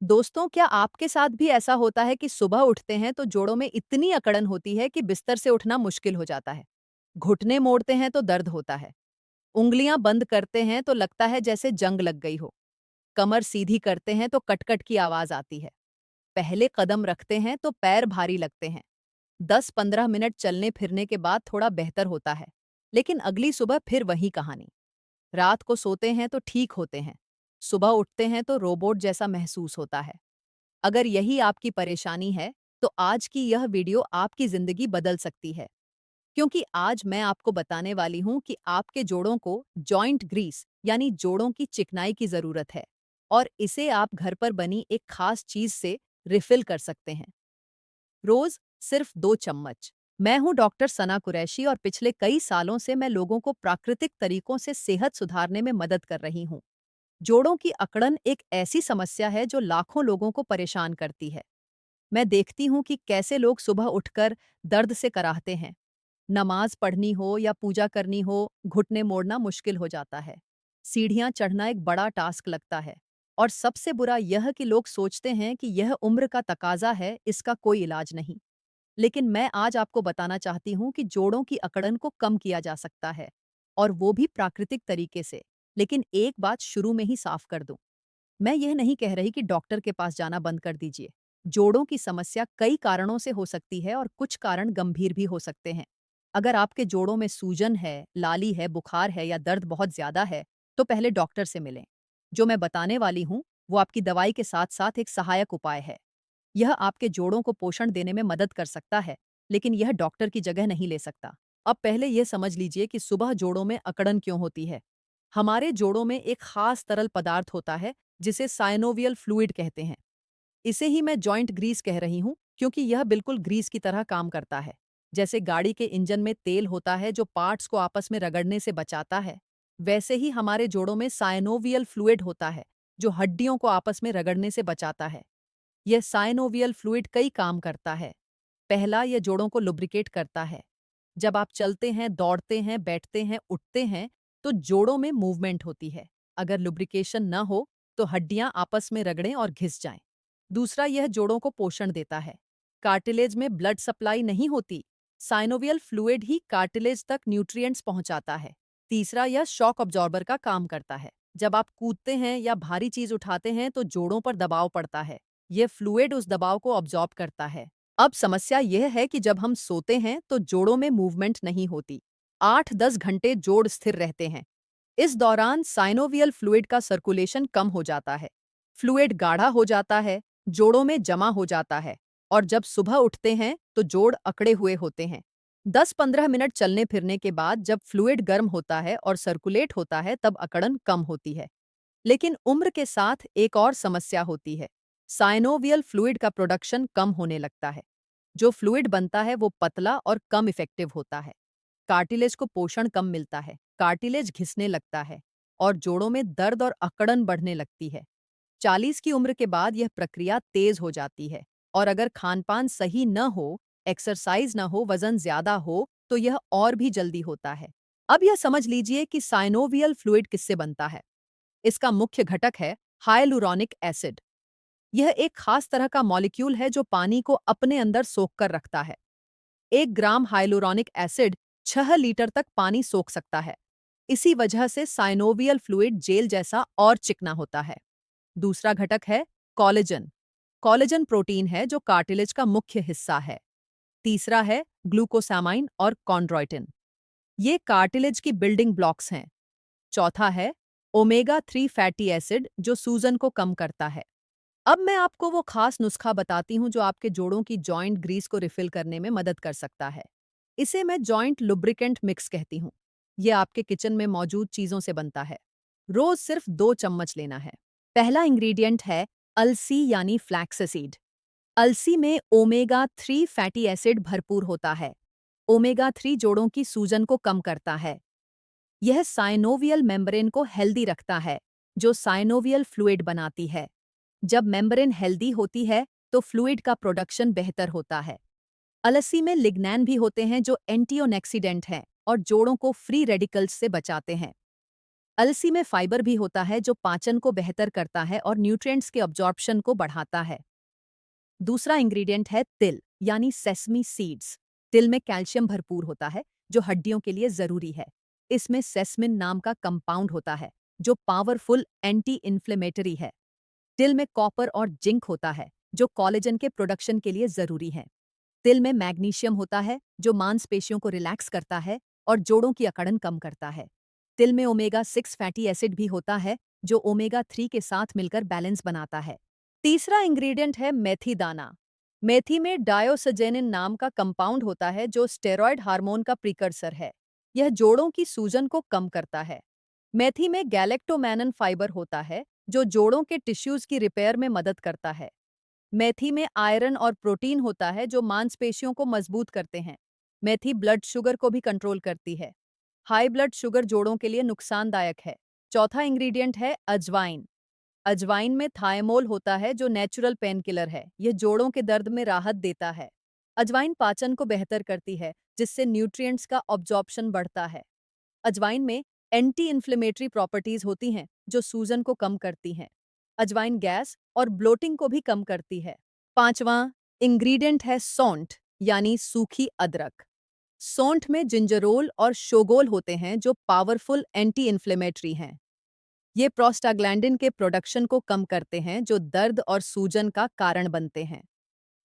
दोस्तों, क्या आपके साथ भी ऐसा होता है कि सुबह उठते हैं तो जोड़ों में इतनी अकड़न होती है कि बिस्तर से उठना मुश्किल हो जाता है। घुटने मोड़ते हैं तो दर्द होता है। उंगलियां बंद करते हैं तो लगता है जैसे जंग लग गई हो। कमर सीधी करते हैं तो कटकट की आवाज आती है। पहले कदम रखते हैं तो पैर भारी लगते हैं। 10-15 मिनट चलने फिरने के बाद थोड़ा बेहतर होता है, लेकिन अगली सुबह फिर वही कहानी। रात को सोते हैं तो ठीक होते हैं, सुबह उठते हैं तो रोबोट जैसा महसूस होता है। अगर यही आपकी परेशानी है, तो आज की यह वीडियो आपकी जिंदगी बदल सकती है, क्योंकि आज मैं आपको बताने वाली हूं कि आपके जोड़ों को जॉइंट ग्रीस यानी जोड़ों की चिकनाई की जरूरत है और इसे आप घर पर बनी एक खास चीज से रिफिल कर सकते हैं। रोज सिर्फ 2 चम्मच। मैं हूं डॉक्टर सना कुरैशी और पिछले कई सालों से मैं लोगों को प्राकृतिक तरीकों से सेहत सुधारने में मदद कर रही हूं। जोड़ों की अकड़न एक ऐसी समस्या है जो लाखों लोगों को परेशान करती है। मैं देखती हूँ कि कैसे लोग सुबह उठकर दर्द से कराहते हैं। नमाज पढ़नी हो या पूजा करनी हो, घुटने मोड़ना मुश्किल हो जाता है। सीढ़ियाँ चढ़ना एक बड़ा टास्क लगता है। और सबसे बुरा यह कि लोग सोचते हैं कि यह उम्र का तकाजा है, इसका कोई इलाज नहीं। लेकिन मैं आज आपको बताना चाहती हूँ कि जोड़ों की अकड़न को कम किया जा सकता है, और वो भी प्राकृतिक तरीके से। लेकिन एक बात शुरू में ही साफ कर दूं, मैं यह नहीं कह रही कि डॉक्टर के पास जाना बंद कर दीजिए। जोड़ों की समस्या कई कारणों से हो सकती है और कुछ कारण गंभीर भी हो सकते हैं। अगर आपके जोड़ों में सूजन है, लाली है, बुखार है या दर्द बहुत ज्यादा है, तो पहले डॉक्टर से मिलें। जो मैं बताने वाली हूँ, वो आपकी दवाई के साथ साथ एक सहायक उपाय है। यह आपके जोड़ों को पोषण देने में मदद कर सकता है, लेकिन यह डॉक्टर की जगह नहीं ले सकता। अब पहले यह समझ लीजिए कि सुबह जोड़ों में अकड़न क्यों होती है। हमारे जोड़ों में एक खास तरल पदार्थ होता है जिसे साइनोवियल फ्लूइड कहते हैं। इसे ही मैं जॉइंट ग्रीस कह रही हूँ, क्योंकि यह बिल्कुल ग्रीस की तरह काम करता है। जैसे गाड़ी के इंजन में तेल होता है जो पार्ट्स को आपस में रगड़ने से बचाता है, वैसे ही हमारे जोड़ों में साइनोवियल फ्लूइड होता है जो हड्डियों को आपस में रगड़ने से बचाता है। यह साइनोवियल फ्लूइड कई काम करता है। पहला, यह जोड़ों को लुब्रिकेट करता है। जब आप चलते हैं, दौड़ते हैं, बैठते हैं, उठते हैं, तो जोड़ों में मूवमेंट होती है। अगर लुब्रिकेशन न हो, तो हड्डियां आपस में रगड़ें और घिस जाएं। दूसरा, यह जोड़ों को पोषण देता है। कार्टिलेज में ब्लड सप्लाई नहीं होती, साइनोवियल फ्लूइड ही कार्टिलेज तक न्यूट्रिएंट्स पहुंचाता है। तीसरा, यह शॉक अब्जॉर्बर का काम करता है। जब आप कूदते हैं या भारी चीज उठाते हैं तो जोड़ों पर दबाव पड़ता है। यह फ्लूइड उस दबाव को अब्जॉर्ब करता है। अब समस्या यह है कि जब हम सोते हैं तो जोड़ों में मूवमेंट नहीं होती। 8-10 घंटे जोड़ स्थिर रहते हैं। इस दौरान साइनोवियल फ्लूइड का सर्कुलेशन कम हो जाता है। फ्लूइड गाढ़ा हो जाता है, जोड़ों में जमा हो जाता है, और जब सुबह उठते हैं तो जोड़ अकड़े हुए होते हैं। 10-15 मिनट चलने फिरने के बाद जब फ्लूइड गर्म होता है और सर्कुलेट होता है तब अकड़न कम होती है। लेकिन उम्र के साथ एक और समस्या होती है। साइनोवियल फ्लूइड का प्रोडक्शन कम होने लगता है। जो फ्लूइड बनता है वो पतला और कम इफेक्टिव होता है। कार्टिलेज को पोषण कम मिलता है, कार्टिलेज घिसने लगता है और जोड़ों में दर्द और अकड़न बढ़ने लगती है। 40 की उम्र के बाद यह प्रक्रिया तेज हो जाती है, और अगर खानपान सही न हो, एक्सरसाइज न हो, वजन ज्यादा हो, तो यह और भी जल्दी होता है। अब यह समझ लीजिए कि साइनोवियल फ्लूइड किससे बनता है। इसका मुख्य घटक है हाइलुरोनिक एसिड। यह एक खास तरह का मॉलिक्यूल है जो पानी को अपने अंदर सोख कर रखता है। 1 ग्राम हाइलुरोनिक एसिड 6 लीटर तक पानी सोख सकता है। इसी वजह से साइनोवियल फ्लूइड जेल जैसा और चिकना होता है। दूसरा घटक है कोलेजन। कोलेजन प्रोटीन है जो कार्टिलेज का मुख्य हिस्सा है। तीसरा है ग्लूकोसामाइन और कॉन्ड्रोइटिन। ये कार्टिलेज की बिल्डिंग ब्लॉक्स हैं। चौथा है ओमेगा 3 फैटी एसिड जो सूजन को कम करता है। अब मैं आपको वो खास नुस्खा बताती हूँ जो आपके जोड़ों की जॉइंट ग्रीस को रिफिल करने में मदद कर सकता है। इसे मैं जॉइंट लुब्रिकेंट मिक्स कहती हूँ। ये आपके किचन में मौजूद चीजों से बनता है। रोज सिर्फ 2 चम्मच लेना है। पहला इंग्रेडिएंट है अलसी यानी फ्लैक्स एसिड। अलसी में ओमेगा 3 फैटी एसिड भरपूर होता है। ओमेगा 3 जोड़ों की सूजन को कम करता है। यह साइनोवियल मेम्ब्रेन को हेल्दी रखता है, जो साइनोवियल फ्लूइड बनाती है। जब मेम्ब्रेन हेल्दी होती है तो फ्लूइड का प्रोडक्शन बेहतर होता है। अलसी में लिग्नैन भी होते हैं जो एंटीओक्सिडेंट हैं और जोड़ों को फ्री रेडिकल्स से बचाते हैं। अलसी में फाइबर भी होता है जो पाचन को बेहतर करता है और न्यूट्रिएंट्स के अब्जॉर्प्शन को बढ़ाता है। दूसरा इंग्रेडिएंट है तिल यानी सेसमी सीड्स। तिल में कैल्शियम भरपूर होता है जो हड्डियों के लिए जरूरी है। इसमें सेसमिन नाम का कंपाउंड होता है जो पावरफुल एंटी इन्फ्लेमेटरी है। तिल में कॉपर और जिंक होता है जो कोलेजन के प्रोडक्शन के लिए जरूरी है। तिल में मैग्नीशियम होता है जो मांसपेशियों को रिलैक्स करता है और जोड़ों की अकड़न कम करता है। तिल में ओमेगा 6 फैटी एसिड भी होता है जो ओमेगा 3 के साथ मिलकर बैलेंस बनाता है। तीसरा इंग्रेडिएंट है मेथी दाना। मेथी में डायोसजेनिन नाम का कंपाउंड होता है जो स्टेरॉयड हार्मोन का प्रीकर्सर है। यह जोड़ों की सूजन को कम करता है। मेथी में गैलेक्टोमैनन फाइबर होता है जो जोड़ों के टिश्यूज की रिपेयर में मदद करता है। मेथी में आयरन और प्रोटीन होता है जो मांसपेशियों को मजबूत करते हैं। मेथी ब्लड शुगर को भी कंट्रोल करती है। हाई ब्लड शुगर जोड़ों के लिए नुकसानदायक है। चौथा इंग्रेडिएंट है अजवाइन। अजवाइन में थायमोल होता है जो नेचुरल पेन किलर है। यह जोड़ों के दर्द में राहत देता है। अजवाइन पाचन को बेहतर करती है जिससे न्यूट्रिएंट्स का अब्जॉर्प्शन बढ़ता है। अजवाइन में एंटी इन्फ्लेमेटरी प्रॉपर्टीज होती हैं जो सूजन को कम करती हैं। अजवाइन गैस और ब्लोटिंग को भी कम करती है। पांचवां इंग्रेडिएंट है सौंठ यानी सूखी अदरक। सौंठ में जिंजरोल और शोगोल होते हैं जो पावरफुल एंटी इन्फ्लेमेटरी हैं। ये प्रोस्टाग्लैंडिन के प्रोडक्शन को कम करते हैं जो दर्द और सूजन का कारण बनते हैं।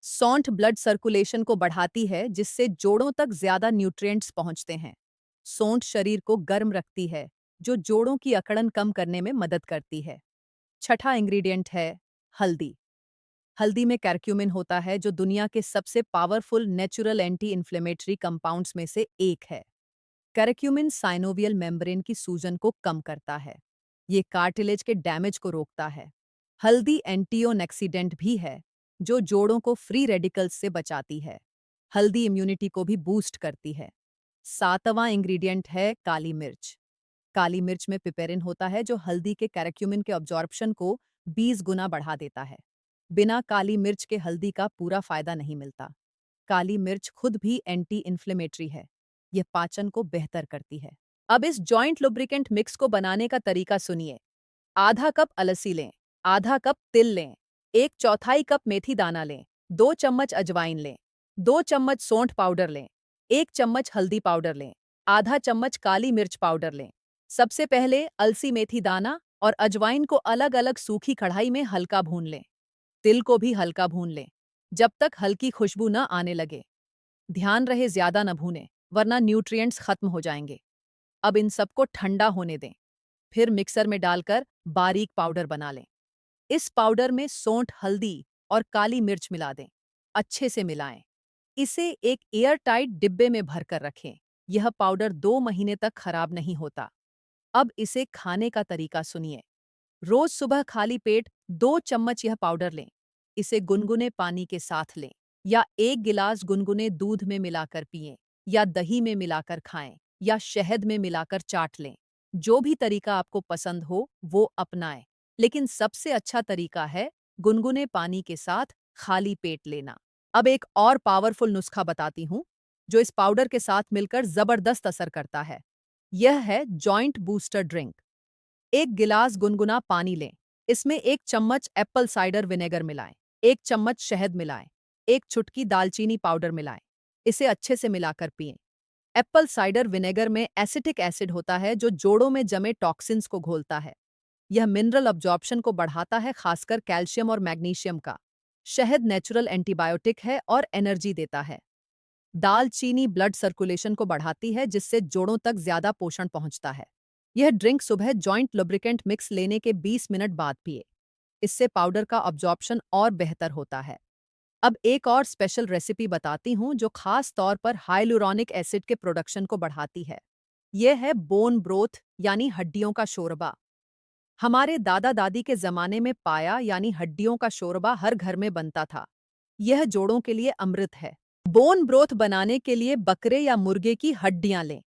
सौंठ ब्लड सर्कुलेशन को बढ़ाती है जिससे जोड़ों तक ज्यादा न्यूट्रिएंट्स पहुंचते हैं। सौंठ शरीर को गर्म रखती है जो जोड़ों की अकड़न कम करने में मदद करती है। छठा इंग्रेडिएंट है हल्दी। हल्दी में करक्यूमिन होता है जो दुनिया के सबसे powerful natural anti inflammatory compounds में से एक है। करक्यूमिन साइनोवियल मेम्ब्रेन की सूजन को कम करता है। ये कार्टिलेज के डैमेज को रोकता है। हल्दी एंटीओनेक्सीडेंट भी है जो जोड़ों को फ्री रेडिकल्स से बचाती है। हल्दी इम्यूनिटी को भी बूस्ट करती है। सातवां इंग्रेडिएंट है काली मिर्च। काली मिर्च में पिपेरिन होता है जो हल्दी के करक्यूमिन के अब्जॉर्प्शन को 20 गुना बढ़ा देता है। बिना काली मिर्च के हल्दी का पूरा फायदा नहीं मिलता। काली मिर्च खुद भी एंटी इन्फ्लेमेटरी है। यह पाचन को बेहतर करती है। अब इस जॉइंट लुब्रिकेंट मिक्स को बनाने का तरीका सुनिए। आधा कप अलसी लें, आधा कप तिल लें, 1/4 कप मेथी दाना लें, 2 चम्मच अजवाइन लें, 2 चम्मच सौंठ पाउडर लें, 1 चम्मच हल्दी पाउडर लें, आधा चम्मच काली मिर्च पाउडर लें। सबसे पहले अलसी मेथी दाना और अजवाइन को अलग अलग सूखी कढ़ाई में हल्का भून लें। तिल को भी हल्का भून लें जब तक हल्की खुशबू न आने लगे। ध्यान रहे ज्यादा न भूनें वरना न्यूट्रिएंट्स खत्म हो जाएंगे। अब इन सबको ठंडा होने दें। फिर मिक्सर में डालकर बारीक पाउडर बना लें। इस पाउडर में सौंठ, हल्दी और काली मिर्च मिला दें। अच्छे से मिलाएं। इसे एक एयर टाइट डिब्बे में भरकर रखें। यह पाउडर 2 महीने तक खराब नहीं होता। अब इसे खाने का तरीका सुनिए। रोज सुबह खाली पेट 2 चम्मच यह पाउडर लें। इसे गुनगुने पानी के साथ लें या 1 गिलास गुनगुने दूध में मिलाकर पिएं या दही में मिलाकर खाएं या शहद में मिलाकर चाट लें। जो भी तरीका आपको पसंद हो वो अपनाएं। लेकिन सबसे अच्छा तरीका है गुनगुने पानी के साथ खाली पेट लेना। अब एक और पावरफुल नुस्खा बताती हूँ जो इस पाउडर के साथ मिलकर जबरदस्त असर करता है। यह है जॉइंट बूस्टर ड्रिंक। 1 गिलास गुनगुना पानी लें। इसमें 1 चम्मच एप्पल साइडर विनेगर मिलाएं, 1 चम्मच शहद मिलाएं, 1 चुटकी दालचीनी पाउडर मिलाएं। इसे अच्छे से मिलाकर पिएं। एप्पल साइडर विनेगर में एसिटिक एसिड होता है जो जोड़ों में जमे टॉक्सिन्स को घोलता है। यह मिनरल अब्जॉर्प्शन को बढ़ाता है, खासकर कैल्शियम और मैग्नीशियम का। शहद नेचुरल एंटीबायोटिक है और एनर्जी देता है। दालचीनी ब्लड सर्कुलेशन को बढ़ाती है जिससे जोड़ों तक ज्यादा पोषण पहुंचता है। यह ड्रिंक सुबह जॉइंट लुब्रिकेंट मिक्स लेने के 20 मिनट बाद पिए। इससे पाउडर का अब्जॉर्प्शन और बेहतर होता है। अब एक और स्पेशल रेसिपी बताती हूँ जो खास तौर पर हाइलुरोनिक एसिड के प्रोडक्शन को बढ़ाती है। यह है बोन ब्रोथ यानी हड्डियों का शोरबा। हमारे दादा दादी के जमाने में पाया यानी हड्डियों का शोरबा हर घर में बनता था। यह जोड़ों के लिए अमृत है। बोन ब्रोथ बनाने के लिए बकरे या मुर्गे की हड्डियां लें।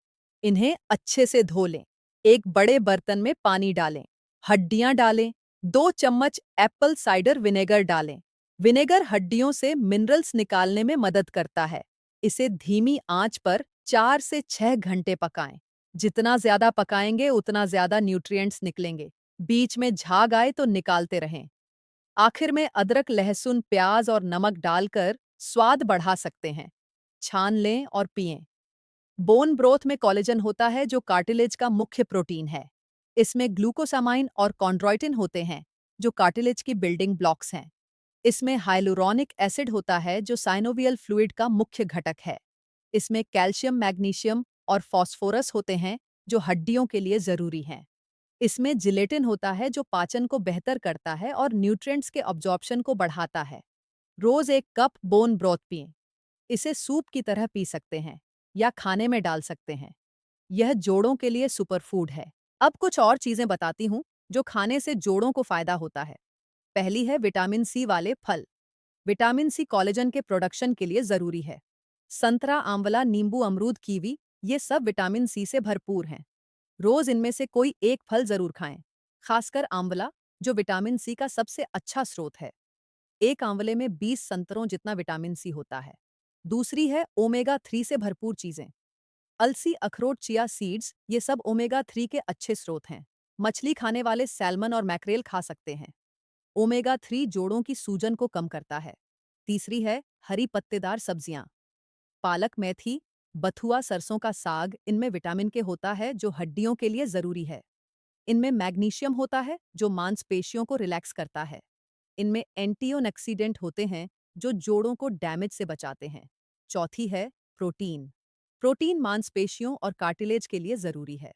इन्हें अच्छे से धो लें। एक बड़े बर्तन में पानी डालें। हड्डियां डालें। 2 चम्मच एप्पल साइडर विनेगर डालें। विनेगर हड्डियों से मिनरल्स निकालने में मदद करता है। इसे धीमी आंच पर 4 से 6 घंटे पकाएं। जितना ज्यादा पकाएंगे उतना ज्यादा न्यूट्रिएंट्स निकलेंगे। बीच में झाग आए तो निकालते रहें। आखिर में अदरक, लहसुन, प्याज और नमक डालकर स्वाद बढ़ा सकते हैं। छान लें और पिएं। बोन ब्रोथ में कोलेजन होता है जो कार्टिलेज का मुख्य प्रोटीन है। इसमें ग्लूकोसामाइन और कॉन्ड्रॉइटिन होते हैं जो कार्टिलेज की बिल्डिंग ब्लॉक्स हैं। इसमें हाइलुरोनिक एसिड होता है जो साइनोवियल फ्लूइड का मुख्य घटक है। इसमें कैल्शियम, मैग्नीशियम और फास्फोरस होते हैं जो हड्डियों के लिए जरूरी हैं। इसमें जिलेटिन होता है जो पाचन को बेहतर करता है और न्यूट्रिएंट्स के अब्जॉर्प्शन को बढ़ाता है। रोज 1 कप बोन ब्रोथ पिएं। इसे सूप की तरह पी सकते हैं या खाने में डाल सकते हैं। यह जोड़ों के लिए सुपरफूड है। अब कुछ और चीजें बताती हूँ जो खाने से जोड़ों को फायदा होता है। पहली है विटामिन सी वाले फल। विटामिन सी कोलेजन के प्रोडक्शन के लिए जरूरी है। संतरा, आंवला, नींबू, अमरूद, कीवी ये सब विटामिन सी से भरपूर हैं। रोज इनमें से कोई एक फल जरूर खाएं, खासकर आंवला जो विटामिन सी का सबसे अच्छा स्रोत है। एक आंवले में 20 संतरों जितना विटामिन सी होता है। दूसरी है ओमेगा 3 से भरपूर चीजें। अलसी, अखरोट, चिया सीड्स ये सब ओमेगा 3 के अच्छे स्रोत हैं। मछली खाने वाले सैल्मन और मैक्रेल खा सकते हैं। ओमेगा 3 जोड़ों की सूजन को कम करता है। तीसरी है हरी पत्तेदार सब्जियां। पालक, मेथी, बथुआ, सरसों का साग इनमें विटामिन के होता है जो हड्डियों के लिए जरूरी है। इनमें मैग्नीशियम होता है जो मांसपेशियों को रिलैक्स करता है। इनमें एंटीओक्सीडेंट होते हैं जो जोड़ों को डैमेज से बचाते हैं। चौथी है प्रोटीन। प्रोटीन मांसपेशियों और कार्टिलेज के लिए जरूरी है।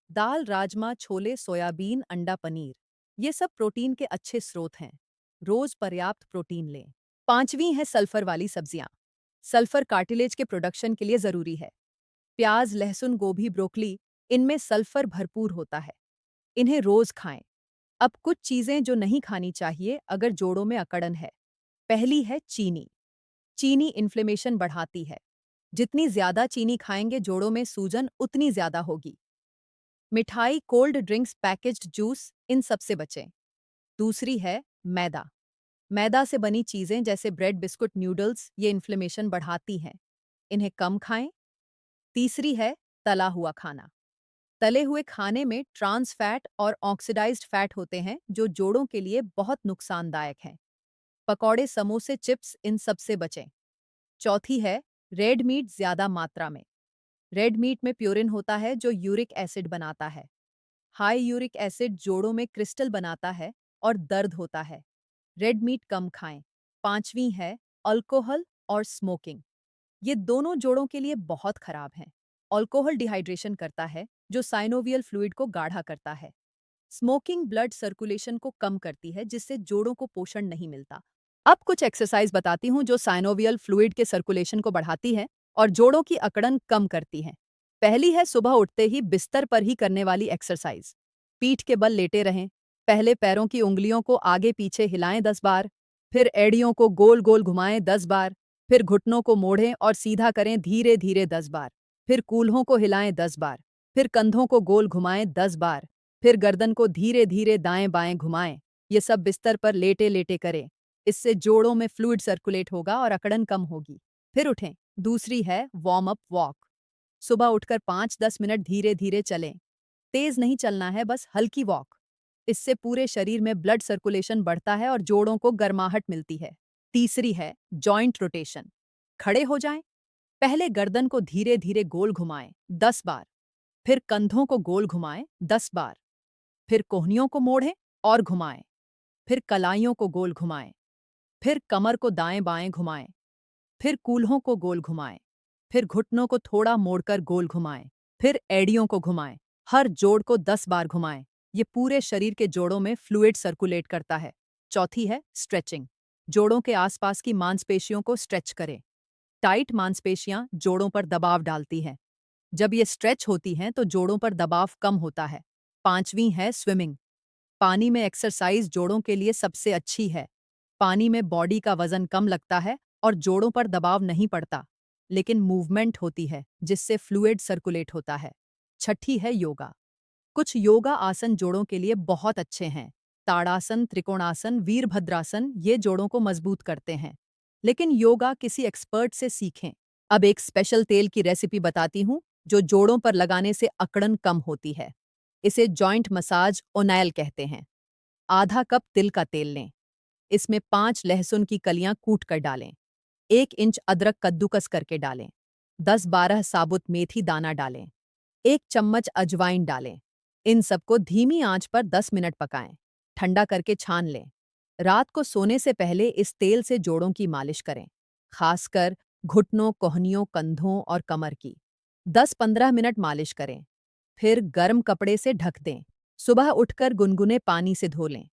दाल, राजमा, छोले, सोयाबीन, अंडा, पनीर ये सब प्रोटीन के अच्छे स्रोत हैं। रोज पर्याप्त प्रोटीन लें। पांचवी है सल्फर वाली सब्जियां। सल्फर कार्टिलेज के प्रोडक्शन के लिए जरूरी है। प्याज, लहसुन, गोभी, ब्रोकली इनमें सल्फर भरपूर होता है। इन्हें रोज खाएं। अब कुछ चीजें जो नहीं खानी चाहिए अगर जोड़ों में अकड़न है। पहली है चीनी। चीनी इन्फ्लेमेशन बढ़ाती है। जितनी ज्यादा चीनी खाएंगे जोड़ों में सूजन उतनी ज्यादा होगी। मिठाई, कोल्ड ड्रिंक्स, पैकेज्ड जूस इन सब से बचें। दूसरी है मैदा। मैदा से बनी चीजें जैसे ब्रेड, बिस्कुट, न्यूडल्स ये इन्फ्लेमेशन बढ़ाती हैं। इन्हें कम खाएं। तीसरी है तला हुआ खाना। तले हुए खाने में ट्रांस फैट और ऑक्सीडाइज्ड फैट होते हैं जो जोड़ों के लिए बहुत नुकसानदायक हैं। पकौड़े, समोसे, चिप्स इन सब से बचें। चौथी है रेड मीट ज्यादा मात्रा में। रेड मीट में प्यूरिन होता है जो यूरिक एसिड बनाता है। हाई यूरिक एसिड जोड़ों में क्रिस्टल बनाता है और दर्द होता है। रेड मीट कम खाएं। पांचवी है अल्कोहल और स्मोकिंग। ये दोनों जोड़ों के लिए बहुत खराब हैं। अल्कोहल डिहाइड्रेशन करता है जो साइनोवियल फ्लूइड को गाढ़ा करता है। स्मोकिंग ब्लड सर्कुलेशन को कम करती है जिससे जोड़ों को पोषण नहीं मिलता। अब कुछ एक्सरसाइज बताती हूँ जो साइनोवियल फ्लूइड के सर्कुलेशन को बढ़ाती है और जोड़ों की अकड़न कम करती है। पहली है सुबह उठते ही बिस्तर पर ही करने वाली एक्सरसाइज। पीठ के बल लेटे रहें। पहले पैरों की उंगलियों को आगे पीछे हिलाएं 10 बार, फिर एड़ियों को गोल गोल घुमाएं 10 बार, फिर घुटनों को मोड़ें और सीधा करें धीरे धीरे 10 बार, फिर कूल्हों को हिलाएं 10 बार, फिर कंधों को गोल घुमाएं 10 बार, फिर गर्दन को धीरे धीरे दाएं बाएं घुमाएं। ये सब बिस्तर पर लेटे लेटे करें। इससे जोड़ों में फ्लूइड सर्कुलेट होगा और अकड़न कम होगी। फिर उठें। दूसरी है वार्म अप वॉक। सुबह उठकर 5-10 मिनट धीरे धीरे चलें। तेज नहीं चलना है, बस हल्की वॉक। इससे पूरे शरीर में ब्लड सर्कुलेशन बढ़ता है और जोड़ों को गर्माहट मिलती है। तीसरी है जॉइंट रोटेशन। खड़े हो जाएं। पहले गर्दन को धीरे धीरे गोल घुमाएं 10 बार, फिर कंधों को गोल घुमाएं 10 बार, फिर कोहनियों को मोड़ें और घुमाएं, फिर कलाइयों को गोल घुमाएं, फिर कमर को दाएं बाएं घुमाएं, फिर कूल्हों को गोल घुमाएं, फिर घुटनों को थोड़ा मोड़कर गोल घुमाएं, फिर एड़ियों को घुमाएं। हर जोड़ को 10 बार घुमाएं। ये पूरे शरीर के जोड़ों में फ्लूइड सर्कुलेट करता है। चौथी है स्ट्रेचिंग। जोड़ों के आसपास की मांसपेशियों को स्ट्रेच करें। टाइट मांसपेशियां जोड़ों पर दबाव डालती हैं। जब ये स्ट्रेच होती हैं तो जोड़ों पर दबाव कम होता है। पांचवी है स्विमिंग। पानी में एक्सरसाइज जोड़ों के लिए सबसे अच्छी है। पानी में बॉडी का वजन कम लगता है और जोड़ों पर दबाव नहीं पड़ता, लेकिन मूवमेंट होती है जिससे फ्लूइड सर्कुलेट होता है। छठी है योगा। कुछ योगा आसन जोड़ों के लिए बहुत अच्छे हैं। ताड़ासन, त्रिकोणासन, वीरभद्रासन ये जोड़ों को मजबूत करते हैं। लेकिन योगा किसी एक्सपर्ट से सीखें। अब एक स्पेशल तेल की रेसिपी बताती हूँ जो जोड़ों पर लगाने से अकड़न कम होती है। इसे जॉइंट मसाज ओनाइल कहते हैं। आधा कप तिल का तेल लें। इसमें 5 लहसुन की कलियां कूट कर डालें। 1 इंच अदरक कद्दूकस करके डालें। 10-12 साबुत मेथी दाना डालें। 1 चम्मच अजवाइन डालें। इन सबको धीमी आंच पर 10 मिनट पकाएं। ठंडा करके छान लें। रात को सोने से पहले इस तेल से जोड़ों की मालिश करें, खासकर घुटनों, कोहनियों, कंधों और कमर की। 10-15 मिनट मालिश करें। फिर गर्म कपड़े से ढक दें। सुबह उठकर गुनगुने पानी से धो लें।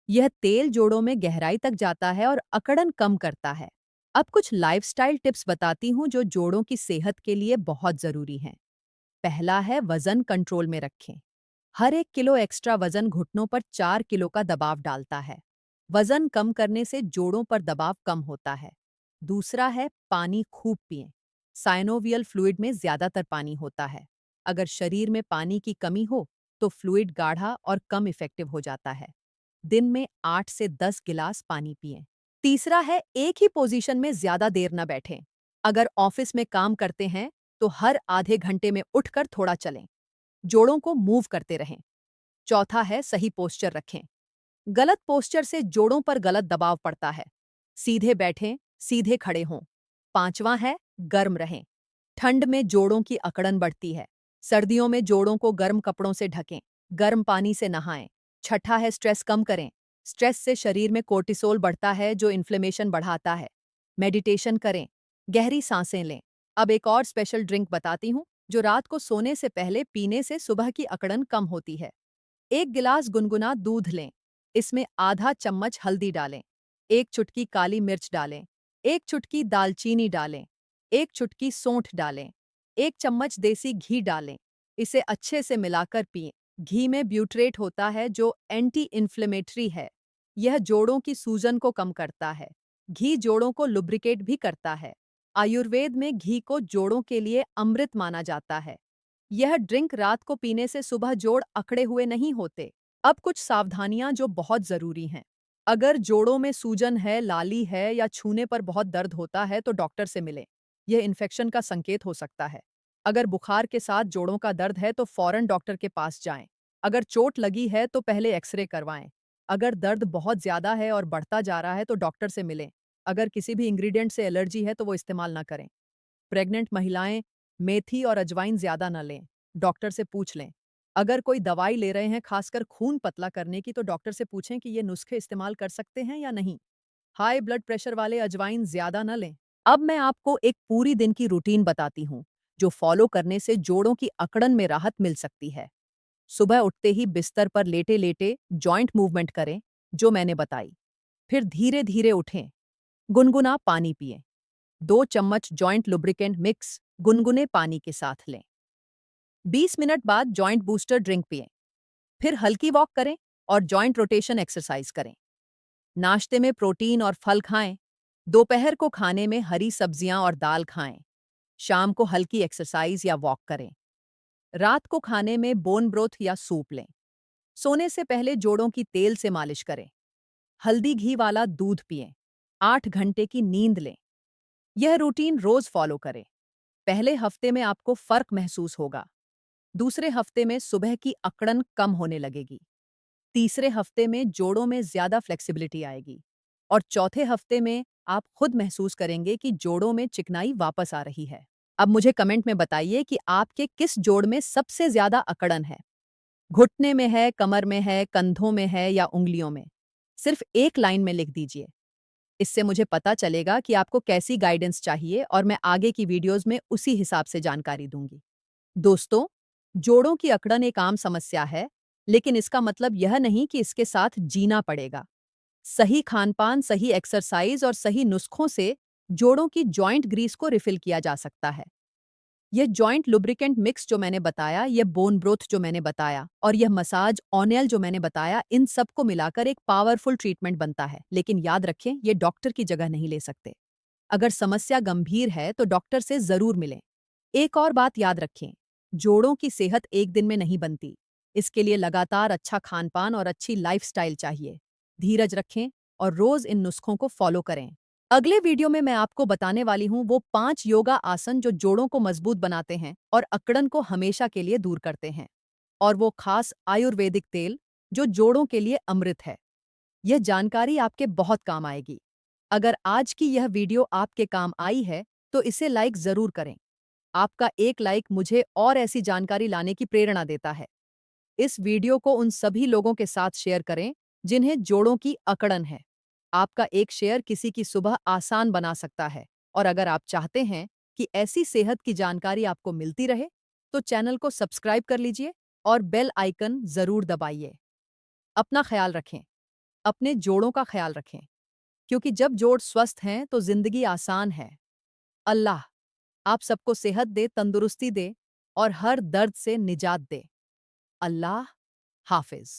यह तेल जोड़ों में गहराई तक जाता है और अकड़न कम करता है। अब कुछ लाइफस्टाइल टिप्स बताती हूँ जो जोड़ों की सेहत के लिए बहुत जरूरी हैं। पहला है वजन कंट्रोल में रखें। हर 1 किलो एक्स्ट्रा वजन घुटनों पर 4 किलो का दबाव डालता है। वजन कम करने से जोड़ों पर दबाव कम होता है। दूसरा है पानी खूब पिएं। साइनोवियल फ्लूइड में ज्यादातर पानी होता है। अगर शरीर में पानी की कमी हो तो फ्लूइड गाढ़ा और कम इफेक्टिव हो जाता है। दिन में 8 से 10 गिलास पानी पिएं। तीसरा है एक ही पोजीशन में ज्यादा देर न बैठें। अगर ऑफिस में काम करते हैं तो हर आधे घंटे में उठकर थोड़ा चलें। जोड़ों को मूव करते रहें। चौथा है सही पोस्चर रखें। गलत पोस्चर से जोड़ों पर गलत दबाव पड़ता है। सीधे बैठें, सीधे खड़े हों। पांचवां है गर्म रहें। ठंड में जोड़ों की अकड़न बढ़ती है। सर्दियों में जोड़ों को गर्म कपड़ों से ढकें। गर्म पानी से नहाएं। छठा है स्ट्रेस कम करें। स्ट्रेस से शरीर में कोर्टिसोल बढ़ता है जो इन्फ्लेमेशन बढ़ाता है। मेडिटेशन करें। गहरी सांसें लें। अब एक और स्पेशल ड्रिंक बताती हूँ जो रात को सोने से पहले पीने से सुबह की अकड़न कम होती है। 1 गिलास गुनगुना दूध लें। इसमें आधा चम्मच हल्दी डालें। 1 चुटकी काली मिर्च डालें। 1 चुटकी दालचीनी डालें। 1 चुटकी सौंठ डालें। 1 चम्मच देसी घी डालें। इसे अच्छे से मिलाकर पिएं। घी में ब्यूटरेट होता है जो एंटी इन्फ्लेमेटरी है। यह जोड़ों की सूजन को कम करता है। घी जोड़ों को लुब्रिकेट भी करता है। आयुर्वेद में घी को जोड़ों के लिए अमृत माना जाता है। यह ड्रिंक रात को पीने से सुबह जोड़ अकड़े हुए नहीं होते। अब कुछ सावधानियां जो बहुत जरूरी हैं। अगर जोड़ों में सूजन है, लाली है या छूने पर बहुत दर्द होता है तो डॉक्टर से मिलें। यह इन्फेक्शन का संकेत हो सकता है। अगर बुखार के साथ जोड़ों का दर्द है तो फौरन डॉक्टर के पास जाएं। अगर चोट लगी है तो पहले एक्सरे करवाएं। अगर दर्द बहुत ज्यादा है और बढ़ता जा रहा है तो डॉक्टर से मिलें। अगर किसी भी इंग्रेडिएंट से एलर्जी है तो वो इस्तेमाल ना करें। प्रेग्नेंट महिलाएं मेथी और अजवाइन ज्यादा न लें। डॉक्टर से पूछ लें। अगर कोई दवाई ले रहे हैं, खासकर खून पतला करने की, तो डॉक्टर से पूछें कि ये नुस्खे इस्तेमाल कर सकते हैं या नहीं। हाई ब्लड प्रेशर वाले अजवाइन ज्यादा न लें। अब मैं आपको एक पूरी दिन की रूटीन बताती हूँ जो फॉलो करने से जोड़ों की अकड़न में राहत मिल सकती है। सुबह उठते ही बिस्तर पर लेटे लेटे जॉइंट मूवमेंट करें जो मैंने बताई। फिर धीरे धीरे उठें। गुनगुना पानी पिएं। 2 चम्मच जॉइंट लुब्रिकेंट मिक्स गुनगुने पानी के साथ लें। 20 मिनट बाद जॉइंट बूस्टर ड्रिंक पिएं। फिर हल्की वॉक करें और जॉइंट रोटेशन एक्सरसाइज करें। नाश्ते में प्रोटीन और फल खाएं। दोपहर को खाने में हरी सब्जियां और दाल खाएं। शाम को हल्की एक्सरसाइज या वॉक करें। रात को खाने में बोन ब्रोथ या सूप लें। सोने से पहले जोड़ों की तेल से मालिश करें। हल्दी घी वाला दूध पिएं। 8 घंटे की नींद लें। यह रूटीन रोज फॉलो करें। पहले हफ्ते में आपको फर्क महसूस होगा। दूसरे हफ्ते में सुबह की अकड़न कम होने लगेगी। तीसरे हफ्ते में जोड़ों में ज्यादा फ्लेक्सिबिलिटी आएगी। और चौथे हफ्ते में आप खुद महसूस करेंगे कि जोड़ों में चिकनाई वापस आ रही है। अब मुझे कमेंट में बताइए कि आपके किस जोड़ में सबसे ज्यादा अकड़न है। घुटने में है, कमर में है, कंधों में है या उंगलियों में। सिर्फ एक लाइन में लिख दीजिए। इससे मुझे पता चलेगा कि आपको कैसी गाइडेंस चाहिए और मैं आगे की वीडियोस में उसी हिसाब से जानकारी दूंगी। दोस्तों, जोड़ों की अकड़न एक आम समस्या है, लेकिन इसका मतलब यह नहीं कि इसके साथ जीना पड़ेगा। सही खानपान, सही एक्सरसाइज और सही नुस्खों से जोड़ों की जॉइंट ग्रीस को रिफिल किया जा सकता है। यह जॉइंट लुब्रिकेंट मिक्स जो मैंने बताया, यह बोन ब्रोथ जो मैंने बताया और यह मसाज ऑनियल जो मैंने बताया, इन सब को मिलाकर एक पावरफुल ट्रीटमेंट बनता है। लेकिन याद रखें, ये डॉक्टर की जगह नहीं ले सकते। अगर समस्या गंभीर है तो डॉक्टर से जरूर मिलें। एक और बात याद रखें, जोड़ों की सेहत एक दिन में नहीं बनती। इसके लिए लगातार अच्छा खानपान और अच्छी लाइफस्टाइल चाहिए। धीरज रखें और रोज इन नुस्खों को फॉलो करें। अगले वीडियो में मैं आपको बताने वाली हूँ वो 5 योगा आसन जो जोड़ों को मजबूत बनाते हैं और अकड़न को हमेशा के लिए दूर करते हैं। और वो खास आयुर्वेदिक तेल जो जोड़ों के लिए अमृत है। यह जानकारी आपके बहुत काम आएगी। अगर आज की यह वीडियो आपके काम आई है, तो इसे लाइक ज़रूर करें। आपका एक लाइक मुझे और ऐसी जानकारी लाने की प्रेरणा देता है। इस वीडियो को उन सभी लोगों के साथ शेयर करें, जिन्हें जोड़ों की अकड़न है। आपका एक शेयर किसी की सुबह आसान बना सकता है। और अगर आप चाहते हैं कि ऐसी सेहत की जानकारी आपको मिलती रहे, तो चैनल को सब्सक्राइब कर लीजिए और बेल आइकन ज़रूर दबाइए। अपना ख्याल रखें, अपने जोड़ों का ख्याल रखें, क्योंकि जब जोड़ स्वस्थ हैं तो जिंदगी आसान है। अल्लाह आप सबको सेहत दे, तंदुरुस्ती दे और हर दर्द से निजात दे। अल्लाह हाफिज।